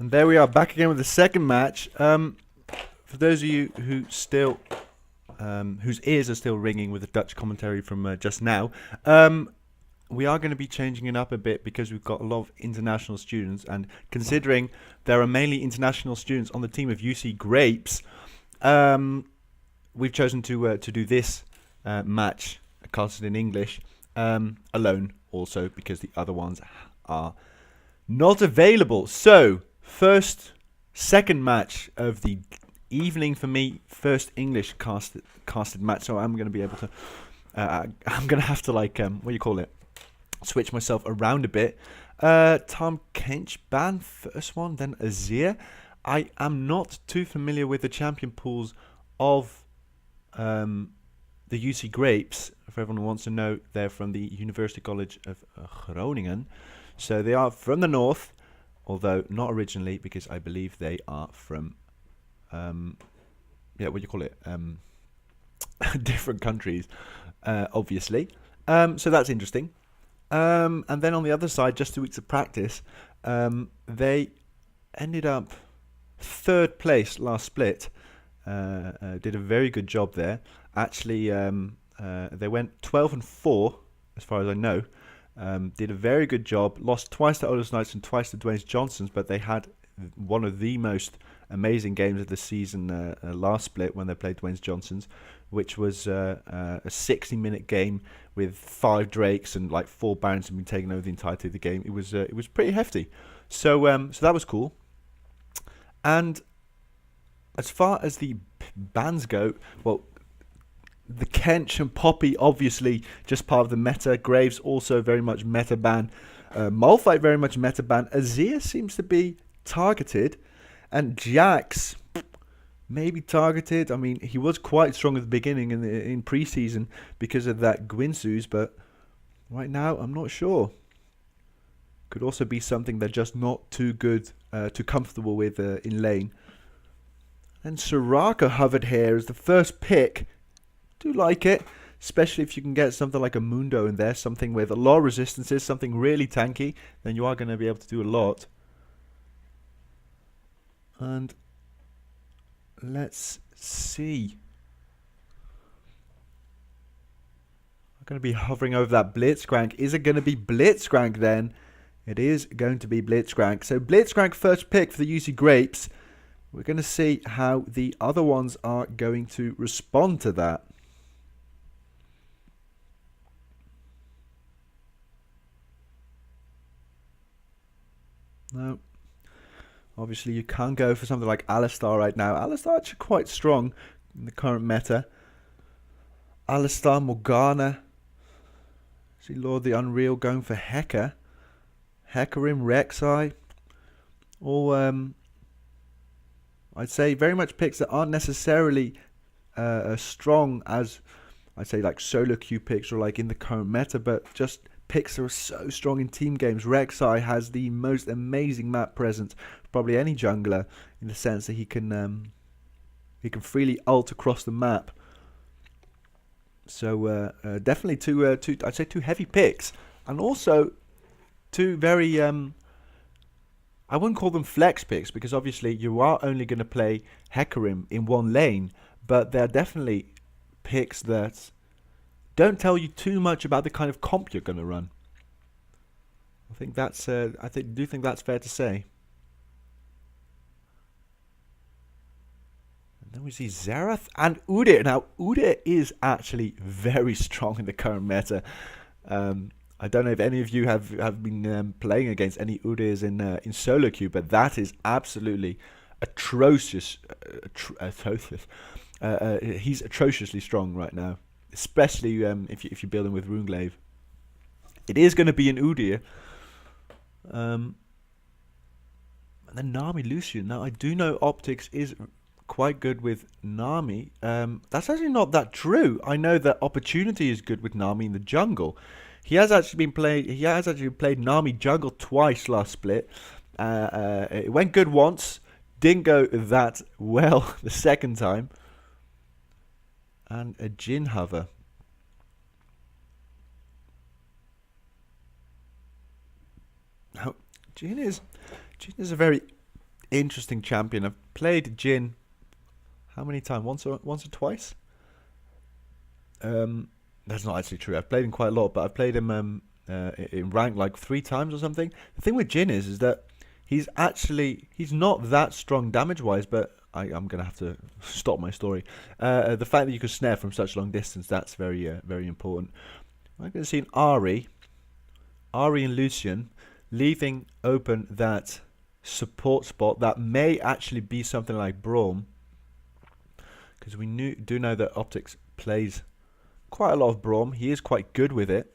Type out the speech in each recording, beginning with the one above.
And there we are, back again with the second match. For those of you who still, whose ears are still ringing with the Dutch commentary from just now, we are going to be changing it up a bit because we've got a lot of international students, and considering there are mainly international students on the team of UC Grapes, we've chosen to do this match casted in English alone, also because the other ones are not available. So second match of the evening for me, first English casted match. So I'm going to be able to, I'm going to have to what do you call it? Switch myself around a bit. Tom Kench ban first one, then Azir. I am not too familiar with the champion pools of the UC Grapes. If everyone who wants to know, they're from the University College of Groningen. So they are from the north, although not originally, because I believe they are from, what do you call it? Different countries, obviously. So that's interesting. And then on the other side, just 2 weeks of practice, they ended up third place last split. Did a very good job there. Actually, they went 12-4, as far as I know. Did a very good job. Lost twice to Olus Knights and twice to Dwayne Johnsons, but they had one of the most amazing games of the season last split when they played Dwayne Johnsons, which was a 60-minute game with 5 Drakes and like 4 Barons had been taken over the entirety of the game. It was pretty hefty. So that was cool. And as far as the bans go, well, the Kench and Poppy, obviously, just part of the meta. Graves also very much meta ban. Malphite very much meta ban. Azir seems to be targeted. And Jax, maybe targeted. I mean, he was quite strong at the beginning in preseason because of that Gwynsus, but right now, I'm not sure. Could also be something they're just not too good, too comfortable with in lane. And Soraka hovered here as the first pick. Do like it, especially if you can get something like a Mundo in there, something with a lot of resistances, something really tanky, then you are going to be able to do a lot. And let's see. I'm going to be hovering over that Blitzcrank. Is it going to be Blitzcrank then? It is going to be Blitzcrank. So Blitzcrank first pick for the UC Grapes. We're going to see how the other ones are going to respond to that. No. Obviously, you can't go for something like Alistar right now. Alistar actually quite strong in the current meta. Alistar, Morgana. See Lord the Unreal going for Hecker. Hecarim, Rek'Sai. All, I'd say very much picks that aren't necessarily as strong as, I'd say, like solo queue picks or like in the current meta, but just picks that are so strong in team games. Rek'Sai has the most amazing map presence of probably any jungler, in the sense that he can freely ult across the map. So definitely two I'd say 2 heavy picks, and also 2 very I wouldn't call them flex picks, because obviously you are only going to play Hecarim in one lane, but they're definitely picks that don't tell you too much about the kind of comp you're going to run. I think that's do think that's fair to say. And then we see Xerath and Udyr. Now Udyr is actually very strong in the current meta. I don't know if any of you have been playing against any Udyrs in solo queue, but that is absolutely atrocious. He's atrociously strong right now, especially if you're building with Runeglaive. It is going to be an Udyr. And then Nami Lucian. Now, I do know Optics is quite good with Nami. That's actually not that true. I know that Opportunity is good with Nami in the jungle. He has actually played Nami jungle twice last split. It went good once. Didn't go that well the second time. And a Jhin hover. Now, Jhin is a very interesting champion. I've played Jin how many times? Once or twice? That's not actually true. I've played him quite a lot, but I've played him in rank like 3 times or something. The thing with Jin is that he's not that strong damage wise, but I'm gonna have to stop my story. The fact that you can snare from such long distance, that's very important. I'm gonna see an Ari and Lucian leaving open that support spot that may actually be something like Braum, because we do know that Optics plays quite a lot of Braum. He is quite good with it.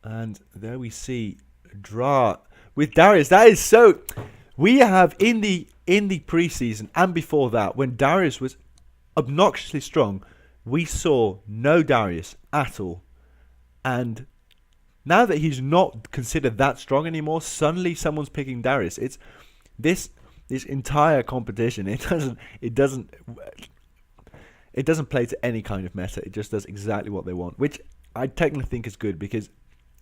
And there we see Dra with Darius. That is so. We have in the preseason and before that, when Darius was obnoxiously strong, we saw no Darius at all. And now that he's not considered that strong anymore, suddenly someone's picking Darius. It's this entire competition. It doesn't play to any kind of meta. It just does exactly what they want, which I technically think is good, because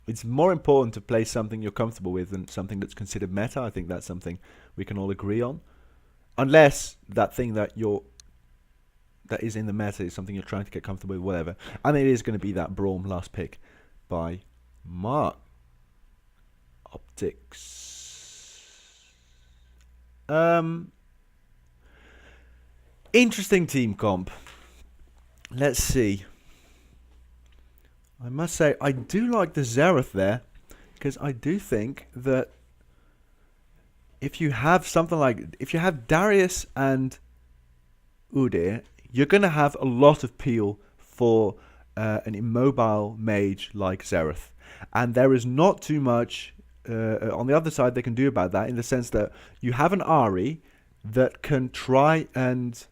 it's more important to play something you're comfortable with than something that's considered meta. I think that's something we can all agree on. Unless that thing that is in the meta is something you're trying to get comfortable with, whatever. And it is going to be that Braum last pick by Mark. Optics. Interesting team comp. Let's see. I must say, I do like the Xerath there, because I do think that if you have Darius and Udyr, you're going to have a lot of peel for an immobile mage like Xerath. And there is not too much on the other side they can do about that, in the sense that you have an Ahri that can try and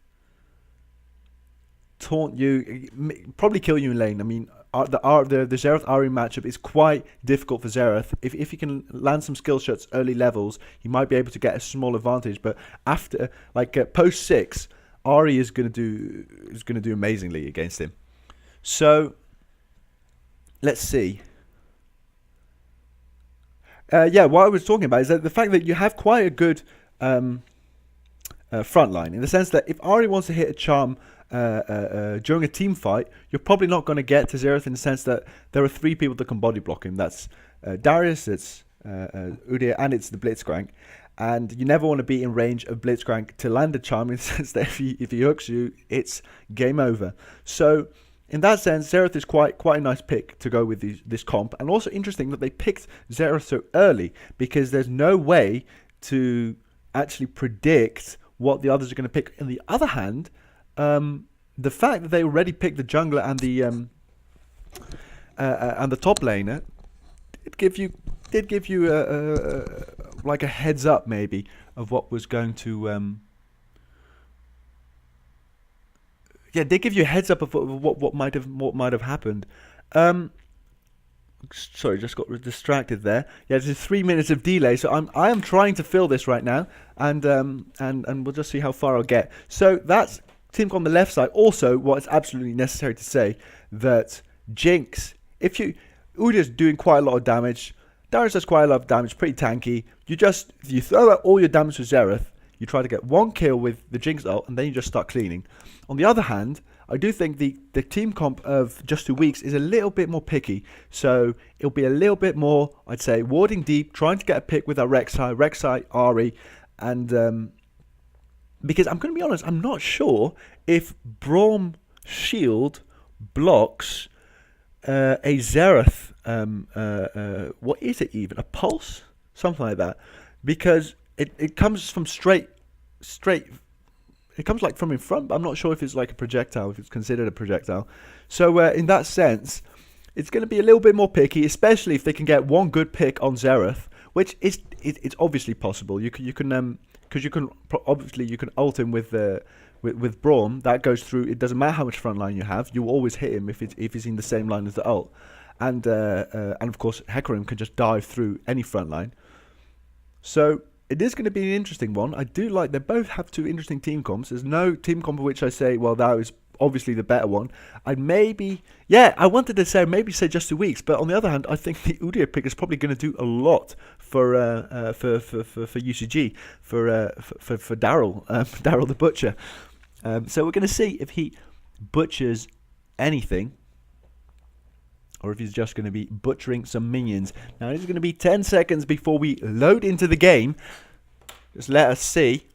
taunt you, probably kill you in lane. I mean, the Xerath Ahri matchup is quite difficult for Xerath. If he can land some skill shots early levels, he might be able to get a small advantage. But after, post 6, Ahri is going to do amazingly against him. So let's see. What I was talking about is that the fact that you have quite a good front line, in the sense that if Ahri wants to hit a charm during a team fight, you're probably not going to get to Xerath, in the sense that there are 3 people that can body block him. That's Darius, it's Udyr, and it's the Blitzcrank. And you never want to be in range of Blitzcrank to land a charm, in the sense that if he hooks you, it's game over. So in that sense, Xerath is quite a nice pick to go with this comp. And also interesting that they picked Xerath so early, because there's no way to actually predict what the others are going to pick. On the other hand, the fact that they already picked the jungler and the top laner did give you a heads up maybe of what was going to they give you a heads up of what might have happened. Sorry, just got distracted there. Yeah, there's 3 minutes of delay, so I am trying to fill this right now, and we'll just see how far I'll get. So that's team on the left side. Also, what is absolutely necessary to say, that Jinx, Udyr's doing quite a lot of damage, Darius does quite a lot of damage, pretty tanky. You throw out all your damage to Xerath, you try to get 1 kill with the Jinx ult, and then you just start cleaning. On the other hand, I do think the team comp of just 2 weeks is a little bit more picky. So it'll be a little bit more, I'd say, warding deep, trying to get a pick with our Rek'Sai, Ahri, and because I'm going to be honest, I'm not sure if Braum shield blocks a Xerath, what is it even? A pulse? Something like that. Because it comes from straight. It comes from in front, but I'm not sure if it's like a projectile, if it's considered a projectile. So in that sense, it's going to be a little bit more picky, especially if they can get 1 good pick on Xerath, which it's obviously possible. You can ult him with Braum. That goes through. It doesn't matter how much front line you have. You always hit him if he's in the same line as the ult, and of course Hecarim can just dive through any front line. So it is going to be an interesting one. I do like, they both have 2 interesting team comps. There's no team comp which I say, well, that is obviously the better one. I wanted to say maybe say just 2 weeks, but on the other hand, I think the Udyr pick is probably going to do a lot for UCG for Daryl Daryl the Butcher. So we're going to see if he butchers anything, or if he's just going to be butchering some minions. Now it's going to be 10 seconds before we load into the game. Just let us see.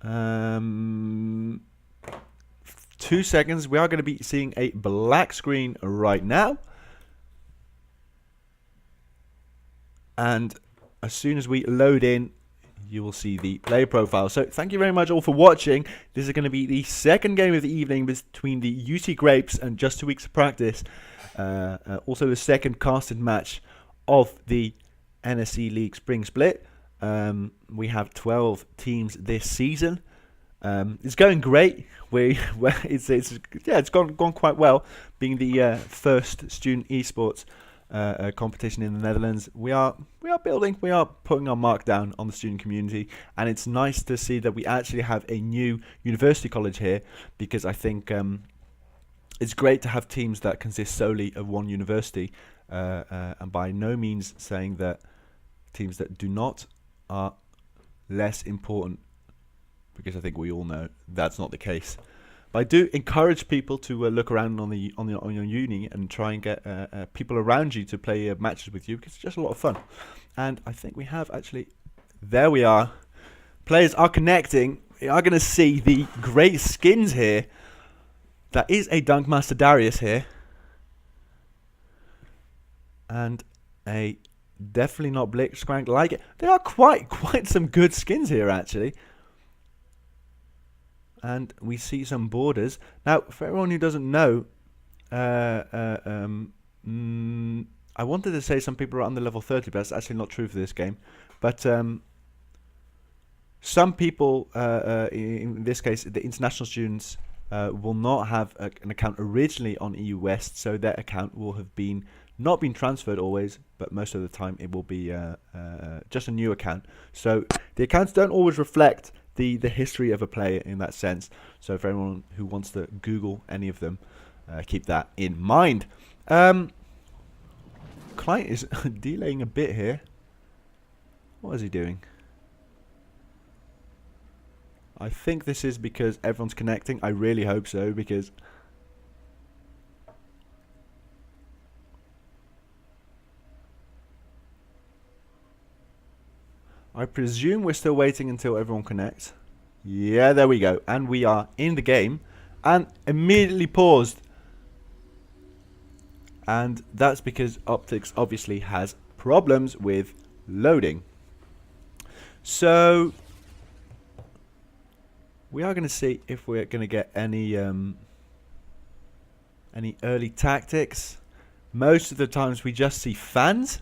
2 seconds. We are going to be seeing a black screen right now. And as soon as we load in, you will see the player profile. So thank you very much all for watching. This is going to be the second game of the evening between the UC Grapes and just 2 weeks of practice. Also the second casted match of the NSE League Spring Split. We have 12 teams this season. It's going great. It's gone quite well. Being the first Student Esports competition in the Netherlands, we are building. We are putting our mark down on the student community, and it's nice to see that we actually have a new university college here, because I think it's great to have teams that consist solely of one university, and by no means saying that teams that do not are less important, because I think we all know that's not the case. But I do encourage people to look around on your uni and try and get people around you to play matches with you, because it's just a lot of fun. And I think we have actually, there we are. Players are connecting. We are going to see the great skins here. That is a Dunkmaster Darius here, and a definitely not Blitzcrank like it. There are quite some good skins here actually. And we see some borders. Now, for everyone who doesn't know, I wanted to say some people are under level 30, but that's actually not true for this game. But some people, in this case, the international students, will not have an account originally on EU West, so their account will have not been transferred always, but most of the time it will be just a new account. So the accounts don't always reflect the history of a player in that sense. So for anyone who wants to Google any of them, keep that in mind. Client is delaying a bit here. What is he doing? I think this is because everyone's connecting. I really hope so, because I presume we're still waiting until everyone connects. Yeah, there we go. And we are in the game. And immediately paused. And that's because Optics obviously has problems with loading. So we are going to see if we're going to get any early tactics. Most of the times we just see fans.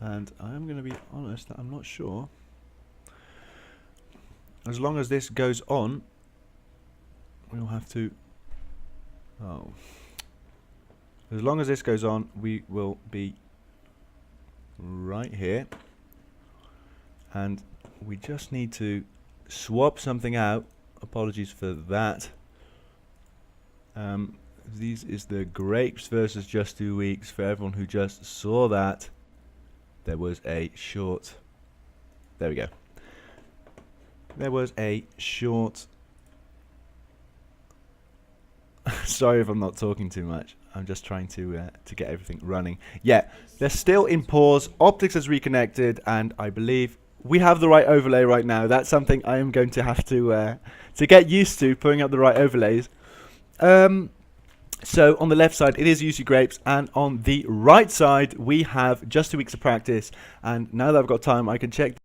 And I'm going to be honest, I'm not sure. As long as this goes on, we'll have to... Oh. As long as this goes on, we will be right here. And we just need to swap something out. Apologies for that. These is the Grapes versus Just 2 Weeks. For everyone who just saw that, there was a short... There we go. There was a short... Sorry if I'm not talking too much. I'm just trying to get everything running. Yeah, they're still in pause. Optics has reconnected, and I believe we have the right overlay right now. That's something I am going to have to get used to, putting up the right overlays. So on the left side, it is UC Grapes, and on the right side, we have just 2 weeks of practice. And now that I've got time, I can check